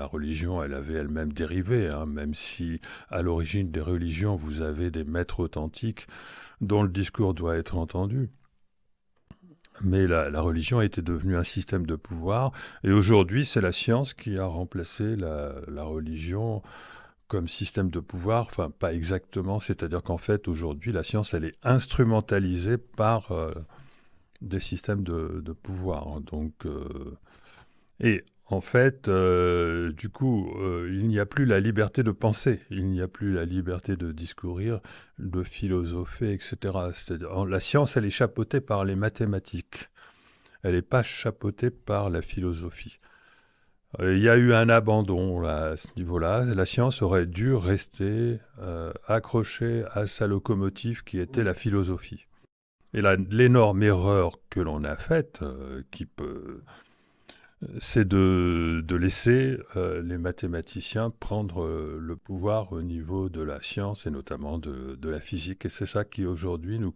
religion, elle avait elle-même dérivé, hein, même si à l'origine des religions, vous avez des maîtres authentiques dont le discours doit être entendu. Mais la religion était devenue un système de pouvoir, et aujourd'hui, c'est la science qui a remplacé la religion comme système de pouvoir. Enfin, pas exactement, c'est-à-dire qu'en fait, aujourd'hui, la science, elle est instrumentalisée par des systèmes de pouvoir. Donc, et en fait, du coup, il n'y a plus la liberté de penser, il n'y a plus la liberté de discourir, de philosopher, etc. C'est-à-dire, la science, elle est chapeautée par les mathématiques. Elle n'est pas chapeautée par la philosophie. Il y a eu un abandon là, à ce niveau-là. La science aurait dû rester accrochée à sa locomotive qui était Oui. la philosophie. Et l'énorme erreur que l'on a faite, c'est de laisser les mathématiciens prendre le pouvoir au niveau de la science et notamment de la physique. Et c'est ça qui aujourd'hui nous a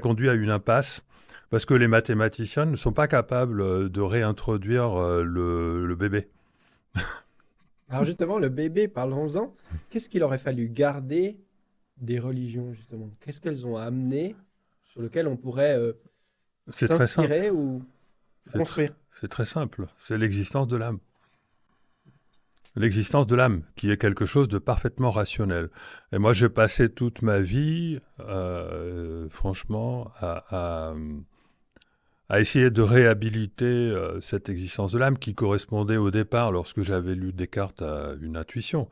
conduit à une impasse parce que les mathématiciens ne sont pas capables de réintroduire le bébé. Alors justement, le bébé, parlons-en. Qu'est-ce qu'il aurait fallu garder des religions, justement? Qu'est-ce qu'elles ont amené sur lequel on pourrait C'est très simple. s'inspirer ou C'est tr- construire? c'est très simple. C'est l'existence de l'âme. L'existence de l'âme, qui est quelque chose de parfaitement rationnel. Et moi, j'ai passé toute ma vie, franchement, à essayer de réhabiliter cette existence de l'âme qui correspondait au départ, lorsque j'avais lu Descartes, à une intuition.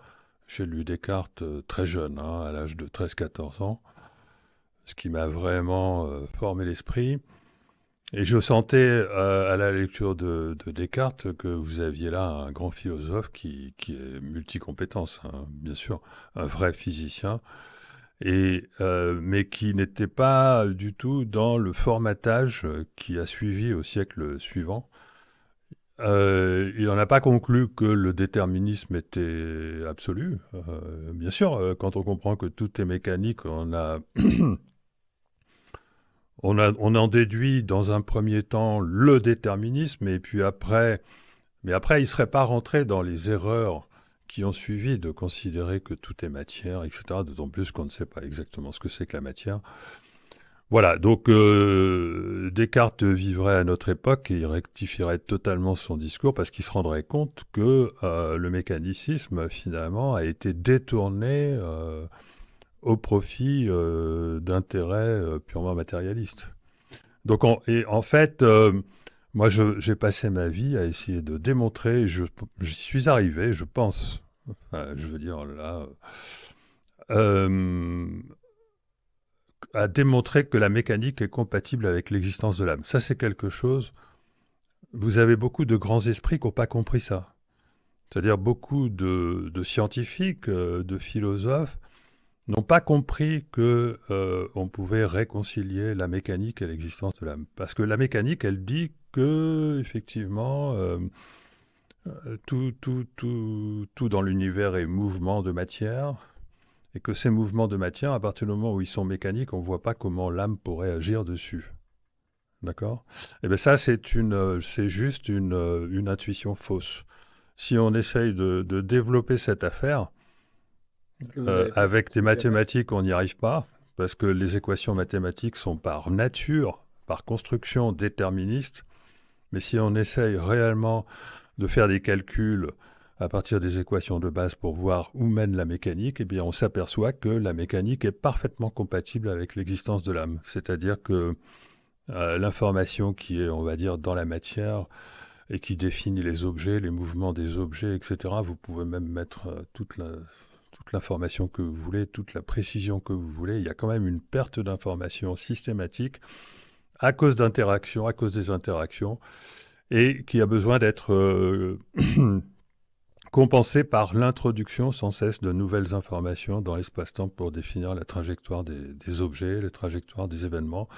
J'ai lu Descartes très jeune, hein, à l'âge de 13-14 ans, ce qui m'a vraiment formé l'esprit. Et je sentais à la lecture de Descartes que vous aviez là un grand philosophe qui est multicompétence, hein, bien sûr, un vrai physicien, mais qui n'était pas du tout dans le formatage qui a suivi au siècle suivant. Il n'en a pas conclu que le déterminisme était absolu. Bien sûr, quand on comprend que tout est mécanique, on en déduit dans un premier temps le déterminisme, et puis après, mais après, il ne serait pas rentré dans les erreurs qui ont suivi de considérer que tout est matière, etc. D'autant plus qu'on ne sait pas exactement ce que c'est que la matière. Voilà, donc Descartes vivrait à notre époque et il rectifierait totalement son discours parce qu'il se rendrait compte que le mécanicisme, finalement, a été détourné au profit d'intérêts purement matérialistes. Donc, en fait, moi, j'ai passé ma vie à essayer de démontrer, j'y suis arrivé, je pense, enfin, je veux dire là, euh, à démontrer que la mécanique est compatible avec l'existence de l'âme. Ça, c'est quelque chose. Vous avez beaucoup de grands esprits qui n'ont pas compris ça. C'est-à-dire beaucoup de scientifiques, de philosophes, n'ont pas compris que on pouvait réconcilier la mécanique et l'existence de l'âme. Parce que la mécanique, elle dit que effectivement, tout dans l'univers est mouvement de matière, et que ces mouvements de matière, à partir du moment où ils sont mécaniques, on ne voit pas comment l'âme pourrait agir dessus. D'accord. Et bien ça, c'est juste une intuition fausse. Si on essaye de développer cette affaire, Est-ce que vous avez fait avec des ce dialogue? mathématiques, on n'y arrive pas, parce que les équations mathématiques sont par nature, par construction déterministes. Mais si on essaye réellement de faire des calculs à partir des équations de base pour voir où mène la mécanique, eh bien on s'aperçoit que la mécanique est parfaitement compatible avec l'existence de l'âme. C'est-à-dire que l'information qui est, on va dire, dans la matière et qui définit les objets, les mouvements des objets, etc., vous pouvez même mettre toute l'information que vous voulez, toute la précision que vous voulez. Il y a quand même une perte d'information systématique à cause d'interactions, à cause des interactions, et qui a besoin d'être compensée par l'introduction sans cesse de nouvelles informations dans l'espace-temps pour définir la trajectoire des objets, les trajectoires des événements.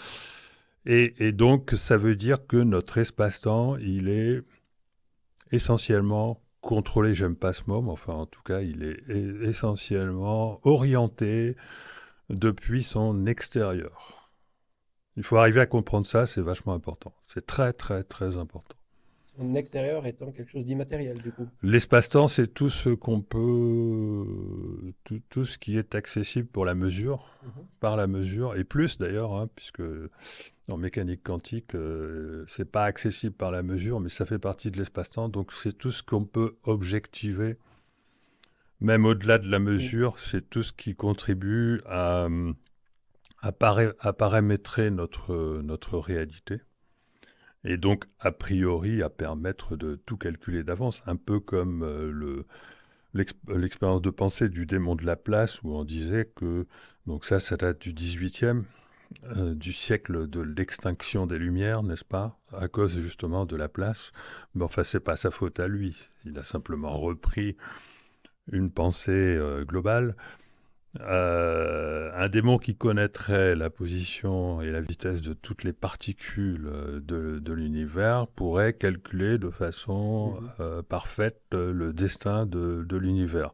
Et donc, ça veut dire que notre espace-temps, il est essentiellement contrôlé, j'aime pas ce mot, mais enfin, en tout cas, il est essentiellement orienté depuis son extérieur. Il faut arriver à comprendre ça, c'est vachement important. C'est très, très, très important. Son extérieur étant quelque chose d'immatériel, du coup. L'espace-temps, c'est tout ce qu'on peut, tout ce qui est accessible pour la mesure, Mhm. par la mesure, et plus d'ailleurs, hein, puisque en mécanique quantique, c'est pas accessible par la mesure, mais ça fait partie de l'espace-temps. Donc c'est tout ce qu'on peut objectiver, même au-delà de la Oui. mesure, c'est tout ce qui contribue à paramétrer notre réalité. Et donc, a priori, à permettre de tout calculer d'avance, un peu comme l'expérience de pensée du démon de Laplace, où on disait que, donc ça date du 18e, du siècle de l'extinction des Lumières, n'est-ce pas? À cause justement de Laplace. Mais enfin, c'est pas sa faute à lui. Il a simplement repris une pensée globale. Un démon qui connaîtrait la position et la vitesse de toutes les particules de l'univers pourrait calculer de façon Mhm. parfaite le destin de l'univers.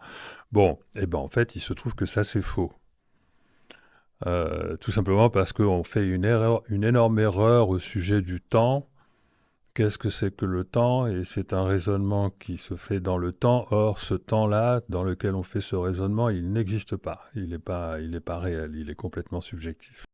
Bon, et ben en fait, il se trouve que ça c'est faux. Tout simplement parce qu'on fait une erreur, une énorme erreur au sujet du temps. Qu'est-ce que c'est que le temps? Et c'est un raisonnement qui se fait dans le temps. Or, ce temps-là, dans lequel on fait ce raisonnement, il n'existe pas. Il n'est pas réel. Il est complètement subjectif.